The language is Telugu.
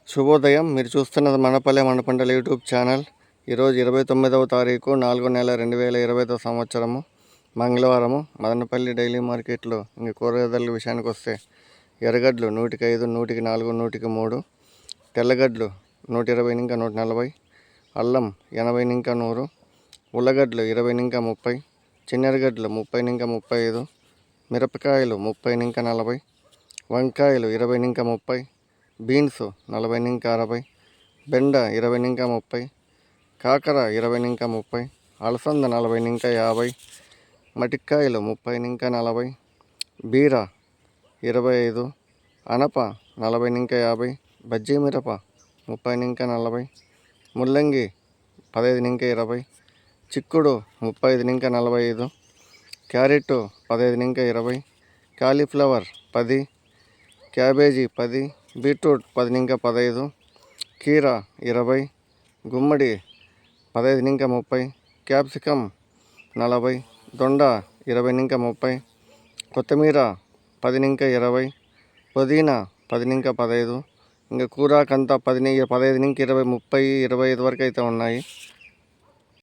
శుభోదయం. మీరు చూస్తున్నది మనపల్లె మన పంటల యూట్యూబ్ ఛానల్. ఈరోజు 29వ తారీఖు 4వ నెల 2020 సంవత్సరము మంగళవారము. మదనపల్లి డైలీ మార్కెట్లో ఇంక కూరగాయల విషయానికి వస్తే ఎర్రగడ్డలు 105, 104, 103, తెల్లగడ్డలు 120 ఇంకా 140, అల్లం 80 ఇంకా 100, ఉల్లగడ్డలు 20 ఇంకా 30, చిన్నెరగడ్డలు 30 ఇంకా 35, మిరపకాయలు 30 ఇంకా 40, వంకాయలు 20 ఇంకా 30, బీన్స్ 40 ఇంకా 60, బెండ 20 ఇంకా 30, కాకర 20 ఇంకా 30, అలసంద 40 ఇంకా 50, మటికాయలు 30 ఇంకా 40, బీర 25, అనప 40 ఇంకా 50, బజ్జీ మిరప 30 ఇంకా 40, ముల్లంగి 15 ఇంకా 20, చిక్కుడు 35 ఇంకా 45, క్యారెట్ 15 ఇంకా 20, కాలీఫ్లవర్ 10, క్యాబేజీ 10, బీట్రూట్ 10 ఇంకా 15, కీర 20, గుమ్మడి 15 ఇంకా 30, క్యాప్సికమ్ 40, దొండ 20 ఇంకా 30, కొత్తిమీర 10 ఇంకా 20, పుదీనా 10 ఇంకా 15, ఇంకా కూరాకంతా 15 ఇంకా 20, 30, 25 వరకు అయితే ఉన్నాయి.